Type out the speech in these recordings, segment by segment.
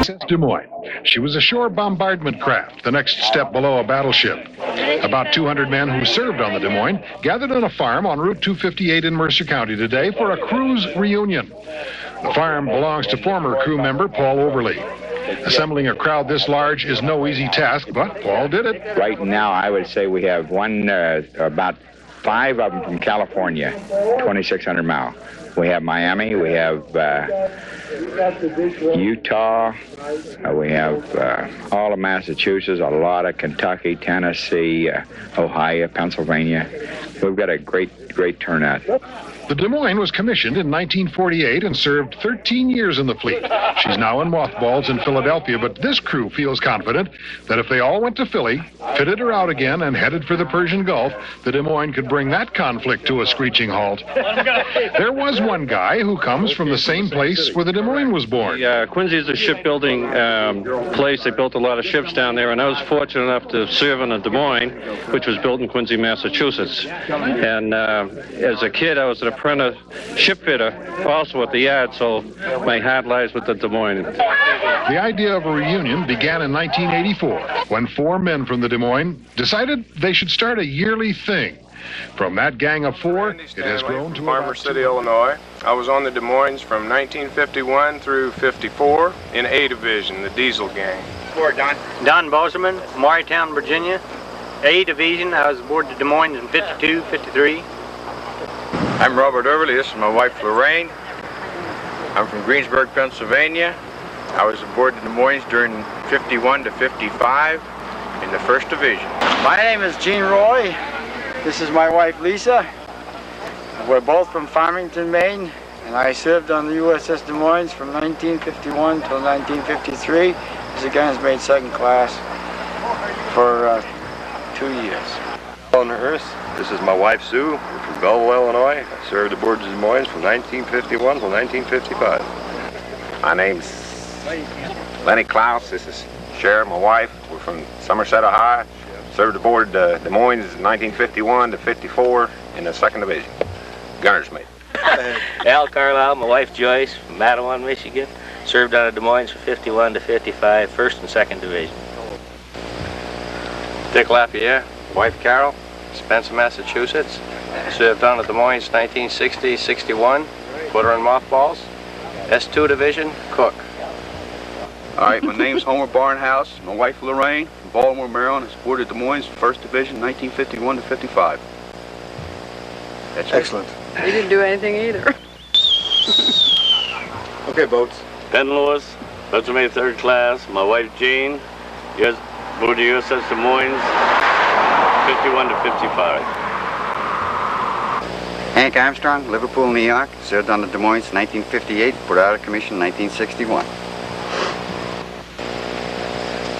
USS Des Moines. She was a shore bombardment craft, the next step below a battleship. About 200 men who served on the Des Moines gathered on a farm on Route 258 in Mercer County today for a cruise reunion. The farm belongs to former crew member Paul Overly. Assembling a crowd this large is no easy task, but Paul did it. Right now, I would say we have about 5 of them from California, 2,600 miles. We have Miami, we have Utah, we have all of Massachusetts, a lot of Kentucky, Tennessee, Ohio, Pennsylvania. We've got a great turnout. The Des Moines was commissioned in 1948 and served 13 years in the fleet. She's now in mothballs in Philadelphia, but this crew feels confident that if they all went to Philly, fitted her out again, and headed for the Persian Gulf, the Des Moines could bring that conflict to a screeching halt. There was one guy who comes from the same place where the Des Moines was born. Quincy is a shipbuilding place. They built a lot of ships down there, and I was fortunate enough to serve in the Des Moines, which was built in Quincy, Massachusetts. And as a kid, I was an apprentice shipfitter also at the yard, so my heart lies with the Des Moines. The idea of a reunion began in 1984 when 4 men from the Des Moines decided they should start a yearly thing. From that gang of 4, it has grown to Farmer City, Illinois. I was on the Des Moines from 1951 through 54 in A Division, the diesel gang. Don Bozeman, Morristown, Virginia. A Division, I was aboard the Des Moines in 52, 53. I'm Robert Overly. This is my wife, Lorraine. I'm from Greensburg, Pennsylvania. I was aboard the Des Moines during 51 to 55 in the 1st Division. My name is Gene Roy. This is my wife, Lisa. We're both from Farmington, Maine, and I served on the USS Des Moines from 1951 till 1953. This again is made 2nd class for 2 years. On the Earth. This is my wife, Sue. We're from Belleville, Illinois. I served aboard the Des Moines from 1951 till 1955. My name's Lenny Klaus. This is Sharon, my wife. We're from Somerset, Ohio. Served aboard Des Moines 1951 to 54 in the 2nd Division. Gunner's mate. Al Carlisle, my wife Joyce, from Matawan, Michigan. Served on the Des Moines from 51 to 55, 1st and 2nd Division. Dick Lafayette, wife Carol, Spencer, Massachusetts. Served on the Des Moines 1960-61. Put her in mothballs. S2 Division, cook. All right, my name's Homer Barnhouse. My wife Lorraine from Baltimore, Maryland. Supported Des Moines 1st Division 1951 to 55. That's excellent. We didn't do anything either. Okay, boats. Ben Lewis, Pennsylvania 3rd class. My wife Jean, aboard the USS Des Moines, 51 to 55. Hank Armstrong, Liverpool, New York. Served on the Des Moines 1958, put out of commission 1961.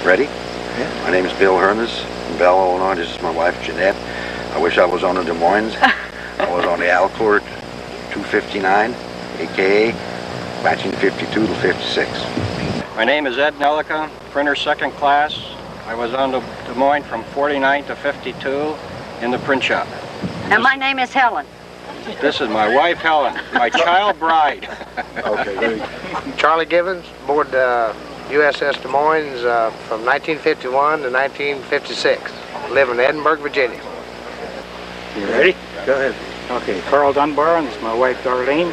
Ready? Yeah. My name is Bill Hermes from Bell, Illinois. This is my wife, Jeanette. I wish I was on the Des Moines. I was on the Alcourt 259, a.k.a. 1952 to 56. My name is Ed Nellica, printer 2nd class. I was on the Des Moines from 49 to 52 in the print shop. And my name is Helen. This is my wife, Helen, my child bride. Okay, great. Charlie Gibbons, aboard USS Des Moines from 1951 to 1956. Live in Edinburgh, Virginia. You ready? Go ahead. Okay, Carl Dunbar, and this is my wife, Darlene.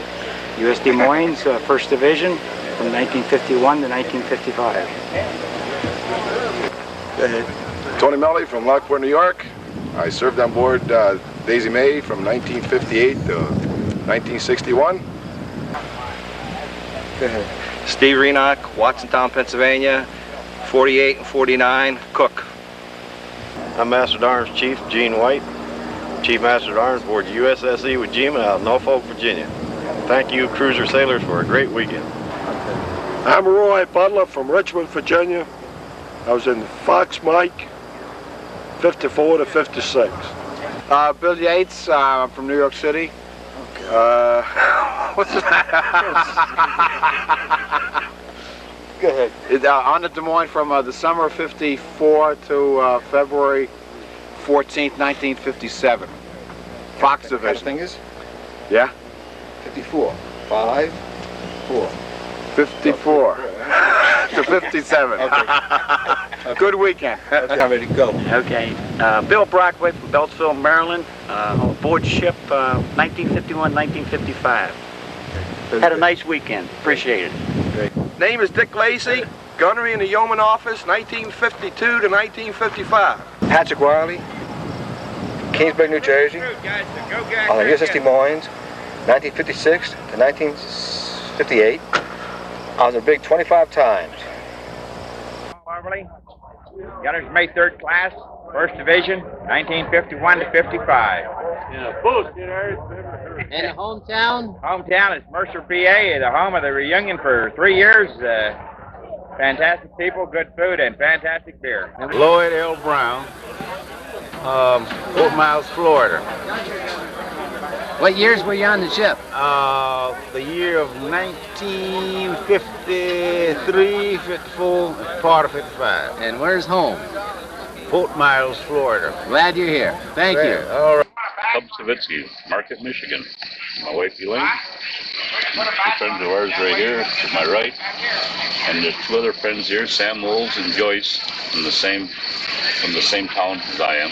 U.S. Des Moines, 1st Division, from 1951 to 1955. Go ahead. Tony Melly from Lockport, New York. I served on board Daisy May from 1958 to 1961. Go ahead. Steve Renock, Watsontown, Pennsylvania, 48 and 49, cook. I'm Master at Arms Chief Gene White, Chief Master at Arms aboard USS Des Moines out of Norfolk, Virginia. Thank you, cruiser sailors, for a great weekend. I'm Roy Butler from Richmond, Virginia. I was in Fox Mike, 54 to 56. Bill Yates, I'm from New York City. Okay. What's that? Go ahead. On the Des Moines from the summer of 54 to February 14th, 1957. Fox Division. Fingers? Yeah? 54. 5, 4. 54. to 57. Okay. Good weekend. I'm ready to go. Okay. Bill Brockway from Beltsville, Maryland. Aboard ship 1951, 1955. Had a nice weekend. Appreciate it. Name is Dick Lacey, gunnery in the yeoman office, 1952 to 1955. Patrick Wiley, Kingsburg, New Jersey, on the USS Des Moines, 1956 to 1958. I was a brig 25 times. Beverly, Gunners May 3rd class, 1st Division, 1951 to 55. And the hometown? Hometown is Mercer, PA, the home of the reunion for 3 years. Fantastic people, good food, and fantastic beer. Lloyd L. Brown, Fort Miles, Florida. What years were you on the ship? The year of 1953, 54, part of 55. And where's home? Fort Miles, Florida. Glad you're here. Thank you. All right. Cub Savitsky, Market, Michigan. My wife Elaine. Friends of ours right here to my right. And there's 2 other friends here, Sam Wolves and Joyce, from the same town as I am.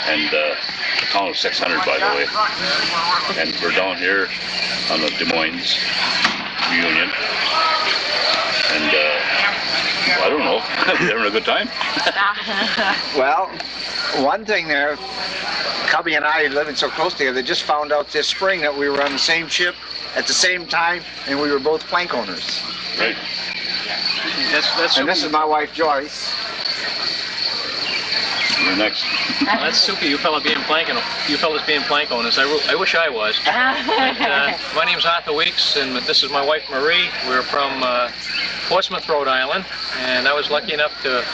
And the town of 600, by the way. And we're down here on the Des Moines Reunion. And I don't know, we're having a good time. Well, one thing there, Cubby and I living so close together, they just found out this spring that we were on the same ship at the same time, and we were both plank owners. Right. And this is my wife, Joyce. You're next. Well, that's super, you fellas being plank owners. I wish I was. My name's Arthur Weeks, and this is my wife, Marie. We're from Portsmouth, Rhode Island, and I was lucky enough to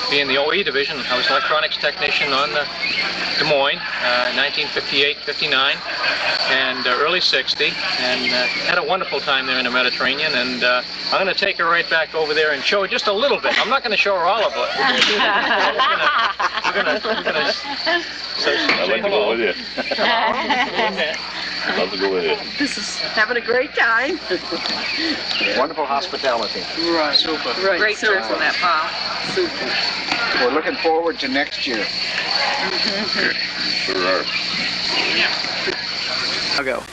be in the OE division. I was electronics technician on the Des Moines, 1958-59, and early 60, and had a wonderful time there in the Mediterranean, and I'm going to take her right back over there and show her just a little bit. I'm not going to show her all of it. We're gonna I'd like to go with you. I'd love to go with you. This is having a great time. Wonderful hospitality. Right. Super. Right. Great service on that pile. Super. We're looking forward to next year. Sure are. I'll go.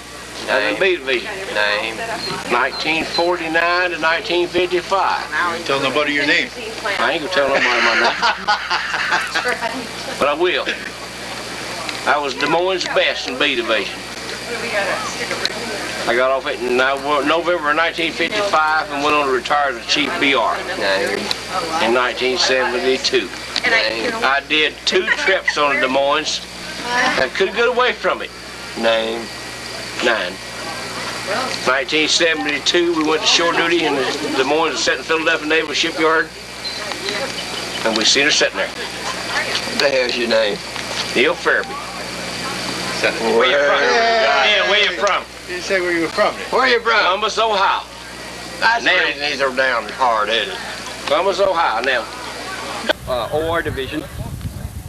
Name. Name. 1949 to 1955. Tell nobody your name. I ain't gonna tell nobody my name. But I will. I was Des Moines' best in B division. I got off it in November of 1955 and went on to retire as Chief BR in 1972. I did 2 trips on the Des Moines and couldn't get away from it. 9. 1972, we went to shore duty in the Des Moines, set in Philadelphia Naval Shipyard, and we seen her sitting there. What the hell's your name? Neil Fairby. Where you from? Yeah, where you from? You say where you were from. Where you from? Columbus, Ohio. That's the reason these are down hard-headed. Columbus, Ohio. Now, OR division.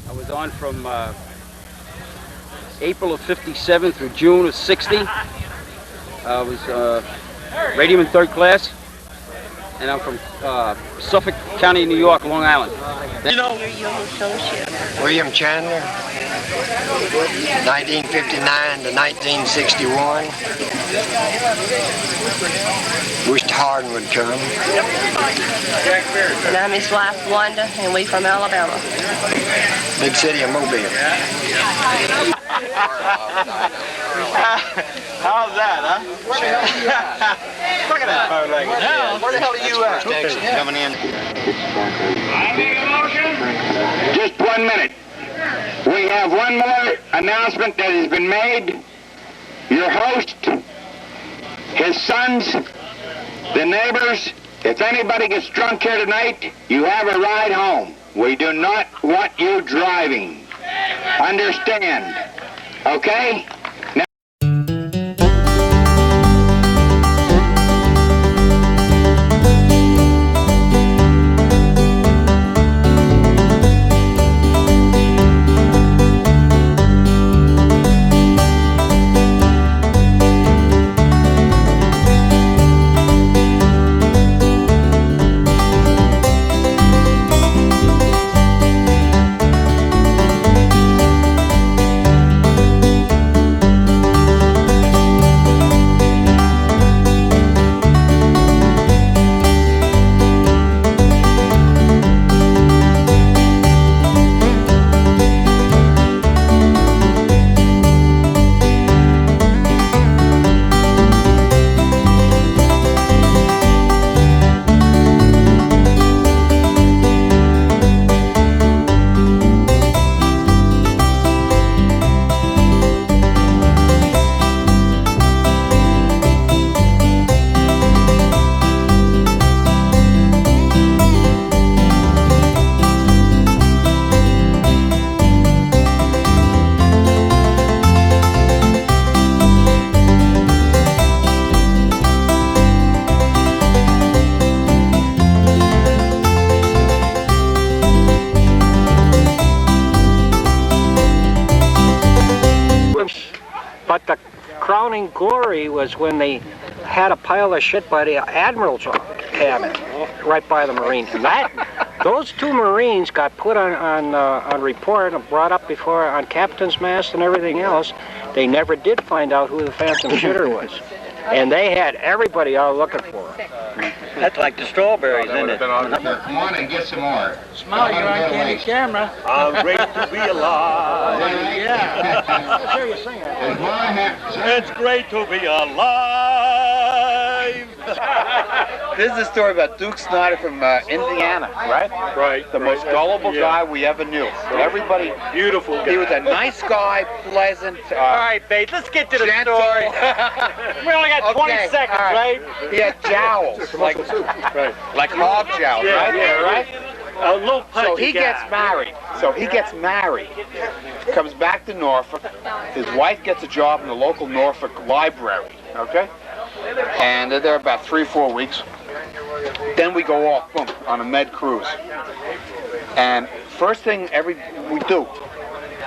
I was on from April of 57 through June of 60. I was radioman 3rd class, and I'm from Suffolk County, New York, Long Island. You know, your associate. William Chandler, 1959 to 1961. Wished Hardin would come. And I'm his wife, Wanda, and we from Alabama. Big city of Mobile. How's that, huh? Look at that phone like Now, where the hell are you at? Texas coming in. Just 1 minute. We have one more announcement that has been made. Your host, his sons, the neighbors, if anybody gets drunk here tonight, you have a ride home. We do not want you driving. Understand? Okay? crowning glory was when they had a pile of shit by the Admiral's cabin, right by the Marine. And those two Marines got put on report and brought up before on captain's mast and everything else. They never did find out who the phantom shitter was. And they had everybody out looking for her. That's like the strawberries, isn't it? Come on and get some more. Smile, you're on candy camera. I'm great to be alive. Yeah. Hear you sing it. It's great to be alive. This is a story about Duke Snyder from Indiana, right? Right. The most gullible guy we ever knew. Everybody, beautiful guy. He was a nice guy, pleasant. All right, babe, let's get to the gentle. story. We only got 20 seconds, right? He had jowls, like hog jowls, right? Yeah, right? A little punchy So he guy. gets married. Comes back to Norfolk. His wife gets a job in the local Norfolk library, okay? And they're there about 3-4 weeks. Then we go off, boom, on a med cruise. And first thing we do,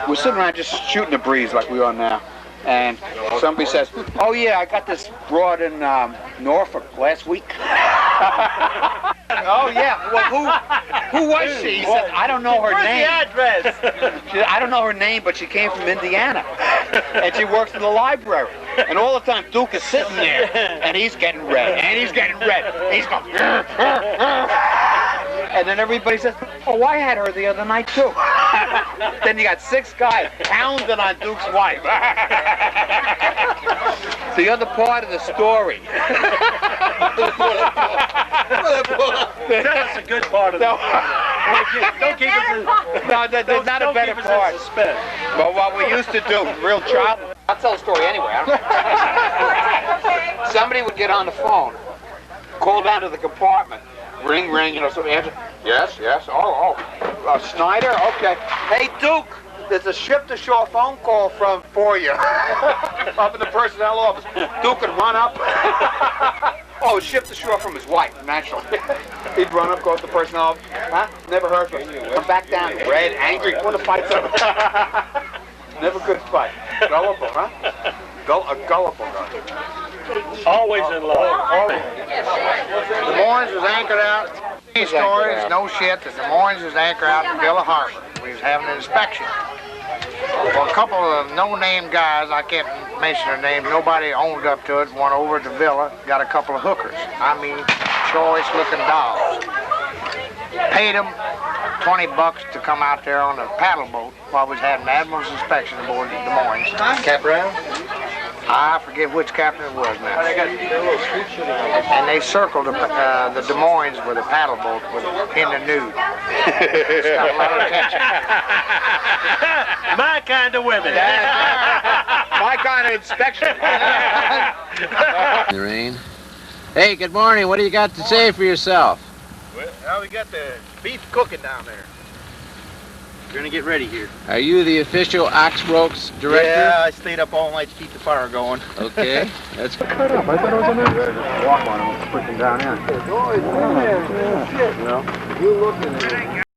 we're sitting around just shooting the breeze like we are now. And somebody says, oh yeah, I got this broad in Norfolk last week. Oh yeah, well who was she? He said, I don't know her name. Where's the address? I don't know her name, but she came from Indiana. And she works in the library. And all the time Duke is sitting there, and he's getting red, and he's getting red. And he's going, and then everybody says, oh, I had her the other night too. Then you got 6 guys pounding on Duke's wife. The other part of the story. That's a good part of it. Don't keep it. No, there's not a better part. But what we used to do, real child. I'll tell the story anyway. Somebody would get on the phone, call down to the compartment, ring, somebody answer. Yes, oh, Snyder, okay. Hey, Duke, there's a ship-to-shore phone call for you up in the personnel office. Duke would run up. Oh, ship-to-shore from his wife, naturally. He'd run up, go to the personnel office. Huh? Never heard from him. Come back down, red, angry, want to fight something. Never could fight. Gullible, huh? A gullible guy. Always in love. Des Moines was anchored out. Stories, no shit. The Des Moines was anchored out in Villa Harbor. We was having an inspection. Well, a couple of no-name guys, I can't mention their names, nobody owned up to it, went over to Villa, got a couple of hookers. I mean, choice-looking dogs. Paid them $20 to come out there on a paddle boat while we was having an admiral's inspection aboard the Des Moines. Cap Brown? I forget which captain it was now. And they circled the Des Moines with a paddle boat in the nude. It's got a lot of attention. My kind of women. My kind of inspection. The rain. Hey, good morning. What do you got to say for yourself? Well, we got the beef cooking down there. We're gonna get ready here. Are you the official Oxbrook's director? Yeah, I stayed up all night to keep the fire going. Okay, that's good. Cut up. I thought it was another. Walk on him, pushing down in. Oh, it's in there. Shit. You know? You looking at it.